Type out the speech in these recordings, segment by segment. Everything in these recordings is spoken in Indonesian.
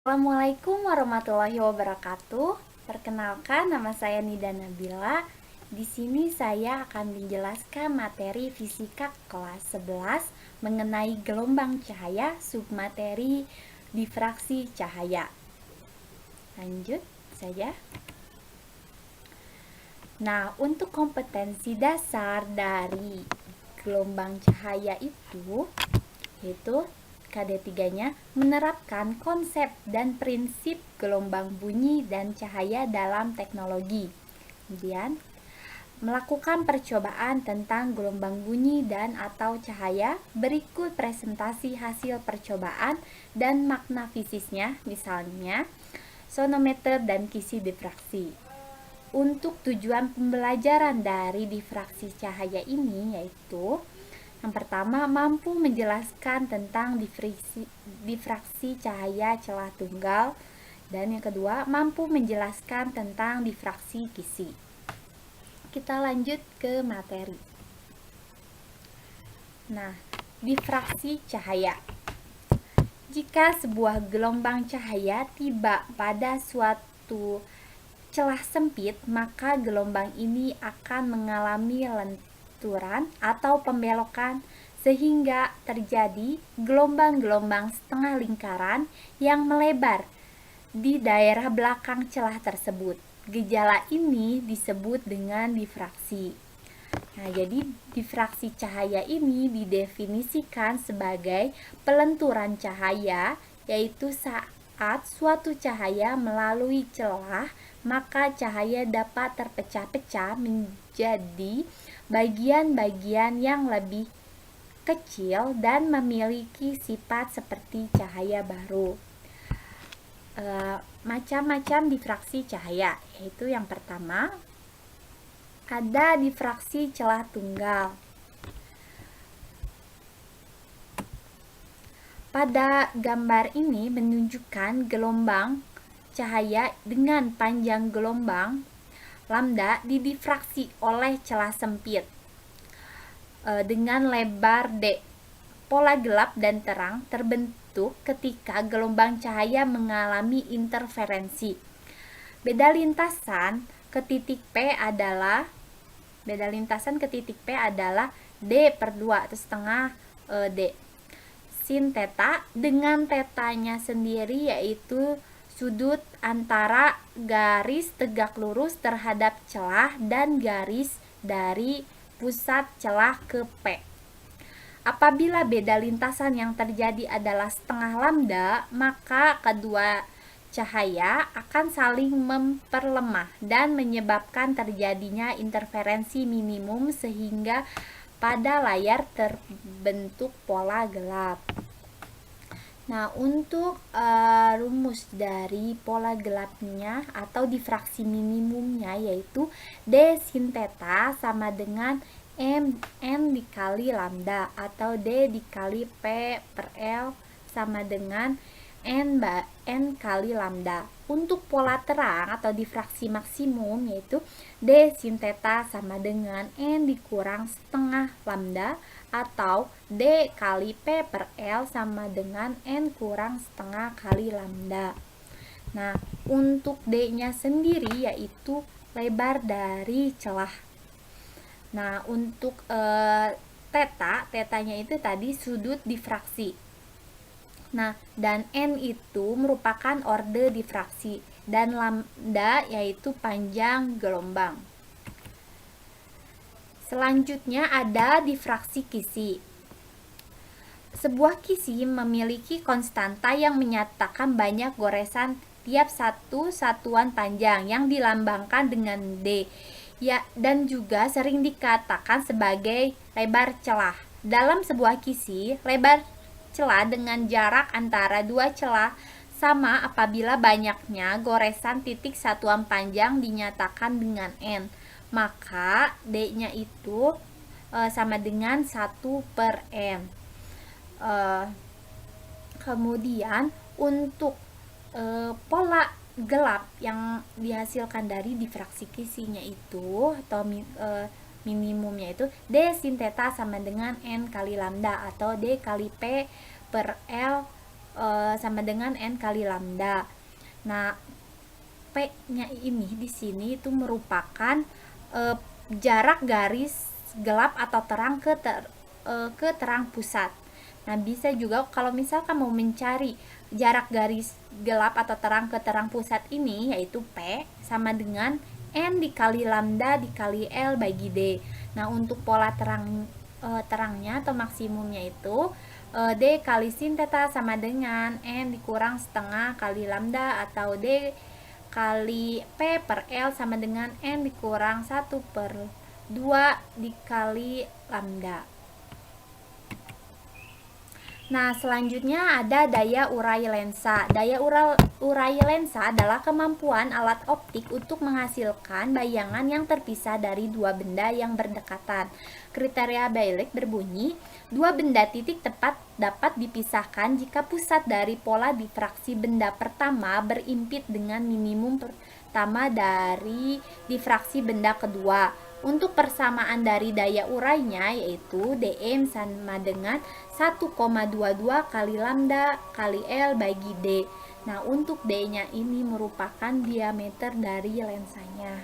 Assalamualaikum warahmatullahi wabarakatuh. Perkenalkan, nama saya Nida Nabila. Di sini saya akan menjelaskan materi fisika kelas 11 mengenai gelombang cahaya, submateri difraksi cahaya. Lanjut saja. Nah, untuk kompetensi dasar dari gelombang cahaya itu yaitu KD3-nya menerapkan konsep dan prinsip gelombang bunyi dan cahaya dalam teknologi. Kemudian, melakukan percobaan tentang gelombang bunyi dan atau cahaya. Berikut presentasi hasil percobaan dan makna fisisnya, misalnya sonometer dan kisi difraksi. Untuk tujuan pembelajaran dari difraksi cahaya ini yaitu yang pertama, mampu menjelaskan tentang difraksi cahaya celah tunggal. Dan yang kedua, mampu menjelaskan tentang difraksi kisi. Kita lanjut ke materi. Nah, difraksi cahaya. Jika sebuah gelombang cahaya tiba pada suatu celah sempit, maka gelombang ini akan mengalami lenturan atau pembelokan sehingga terjadi gelombang-gelombang setengah lingkaran yang melebar di daerah belakang celah tersebut. Gejala ini disebut dengan difraksi. Nah, jadi difraksi cahaya ini didefinisikan sebagai pelenturan cahaya, yaitu saat suatu cahaya melalui celah, maka cahaya dapat terpecah-pecah menjadi bagian-bagian yang lebih kecil dan memiliki sifat seperti cahaya baru. Macam-macam difraksi cahaya, yaitu yang pertama ada difraksi celah tunggal. Pada gambar ini menunjukkan gelombang cahaya dengan panjang gelombang lambda didifraksi oleh celah sempit dengan lebar D. Pola gelap dan terang terbentuk ketika gelombang cahaya mengalami interferensi. Beda lintasan ke titik P adalah D per 2 atau setengah D sin theta, dengan tetanya sendiri yaitu sudut antara garis tegak lurus terhadap celah dan garis dari pusat celah ke P. Apabila beda lintasan yang terjadi adalah setengah lambda, maka kedua cahaya akan saling memperlemah dan menyebabkan terjadinya interferensi minimum sehingga pada layar terbentuk pola gelap. Nah, untuk rumus dari pola gelapnya atau difraksi minimumnya yaitu D sin theta sama dengan N dikali lambda atau D dikali P per L sama dengan N kali lambda. Untuk pola terang atau difraksi maksimum yaitu D sin theta sama dengan N dikurang setengah lambda atau D kali P per L sama dengan N kurang setengah kali lambda. Nah, untuk D-nya sendiri yaitu lebar dari celah. Nah, untuk tetanya itu tadi sudut difraksi. Nah, dan N itu merupakan orde difraksi dan lambda yaitu panjang gelombang. Selanjutnya ada difraksi kisi. Sebuah kisi memiliki konstanta yang menyatakan banyak goresan tiap satu satuan panjang yang dilambangkan dengan D. Ya, dan juga sering dikatakan sebagai lebar celah. Dalam sebuah kisi, lebar celah dengan jarak antara dua celah sama apabila banyaknya goresan titik satuan panjang dinyatakan dengan N. Maka D-nya itu sama dengan 1 per N. Kemudian untuk pola gelap yang dihasilkan dari difraksi kisinya itu atau minimumnya itu D sin theta sama dengan N kali lambda atau D kali P per L sama dengan N kali lambda. Nah, P-nya ini di sini itu merupakan jarak garis gelap atau terang ke terang pusat. Nah, bisa juga kalau misalkan mau mencari jarak garis gelap atau terang ke terang pusat ini, yaitu P sama dengan N dikali lambda dikali L bagi D. Nah, untuk pola terangnya atau maksimumnya itu D kali sin theta sama dengan N dikurang setengah kali lambda, atau D kali P per L sama dengan N dikurang 1/2 dikali lambda. Nah, selanjutnya ada daya urai lensa. Daya urai lensa adalah kemampuan alat optik untuk menghasilkan bayangan yang terpisah dari dua benda yang berdekatan. Kriteria Bailey berbunyi, dua benda titik tepat dapat dipisahkan jika pusat dari pola difraksi benda pertama berimpit dengan minimum pertama dari difraksi benda kedua. Untuk persamaan dari daya urainya, yaitu dm sama dengan 1,22 kali lambda kali L bagi D. Nah, untuk D-nya ini merupakan diameter dari lensanya.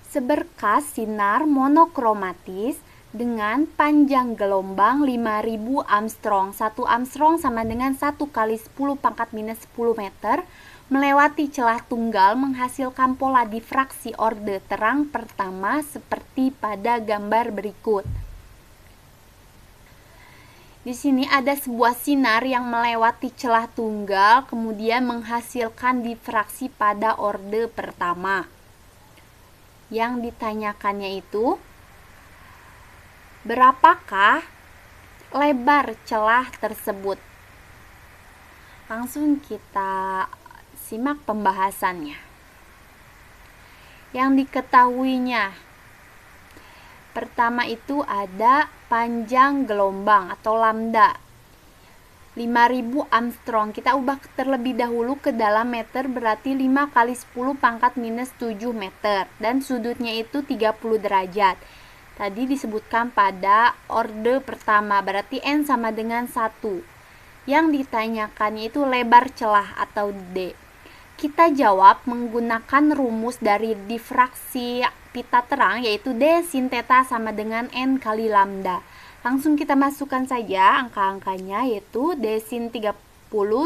Seberkas sinar monokromatis dengan panjang gelombang 5000 Armstrong. 1 Armstrong sama dengan 1 kali 10 pangkat minus 10 meter melewati celah tunggal menghasilkan pola difraksi orde terang pertama seperti pada gambar berikut. Di sini ada sebuah sinar yang melewati celah tunggal kemudian menghasilkan difraksi pada orde pertama. Yang ditanyakannya itu, berapakah lebar celah tersebut? Langsung kita simak pembahasannya. Yang diketahuinya, pertama itu ada panjang gelombang atau lambda 5000 Armstrong. Kita ubah terlebih dahulu ke dalam meter, berarti 5 kali 10 pangkat minus 7 meter. Dan sudutnya itu 30 derajat. Tadi disebutkan pada orde pertama, berarti N sama dengan 1. Yang ditanyakannya itu lebar celah atau D. Kita jawab menggunakan rumus dari difraksi pita terang, yaitu D sin theta sama dengan N kali lambda. Langsung kita masukkan saja angka-angkanya, yaitu D sin 30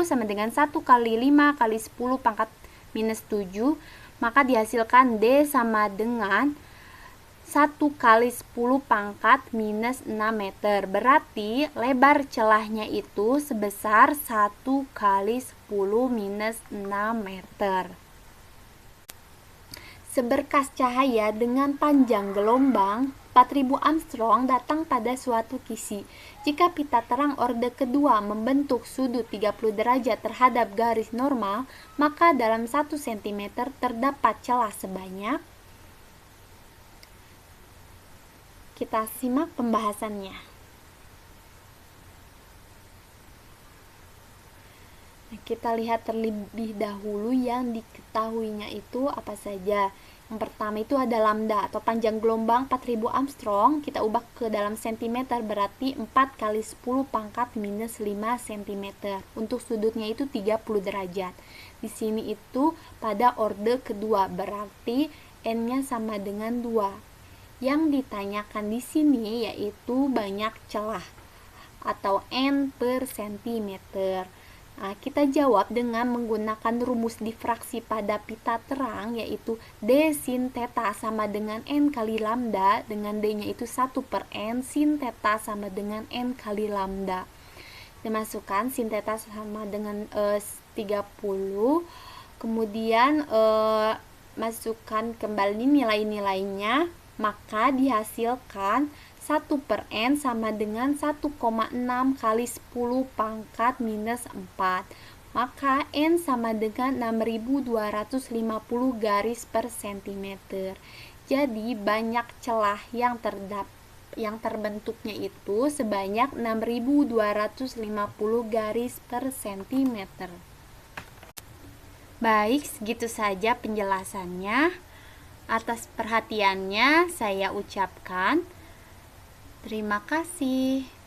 sama dengan 1 kali 5 kali 10 pangkat minus 7. Maka dihasilkan D sama dengan 1 kali 10 pangkat minus 6 meter. Berarti lebar celahnya itu sebesar 1 kali 10 minus 6 meter. Seberkas cahaya dengan panjang gelombang 4000 Armstrong datang pada suatu kisi. Jika pita terang orde kedua membentuk sudut 30 derajat terhadap garis normal, maka dalam 1 cm terdapat celah sebanyak. Kita simak pembahasannya. Kita lihat terlebih dahulu yang diketahuinya itu apa saja. Yang pertama itu ada lambda atau panjang gelombang 4000 Armstrong. Kita ubah ke dalam cm, berarti 4 kali 10 pangkat minus 5 cm. Untuk sudutnya itu 30 derajat. Di sini itu pada orde kedua, berarti N-nya sama dengan 2. Yang ditanyakan di sini yaitu banyak celah atau N per centimeter. Nah, kita jawab dengan menggunakan rumus difraksi pada pita terang, yaitu D sin theta sama dengan N kali lambda, dengan D-nya itu 1 per N, sin theta sama dengan N kali lambda. Dimasukkan sin theta sama dengan 30, kemudian masukkan kembali nilai-nilainya, maka dihasilkan 1 per N sama dengan 1,6 kali 10 pangkat minus 4. Maka N sama dengan 6250 garis per cm. Jadi banyak celah yang terdapat yang terbentuknya itu sebanyak 6.250 garis per sentimeter. Baik, segitu saja penjelasannya. Atas perhatiannya saya ucapkan terima kasih.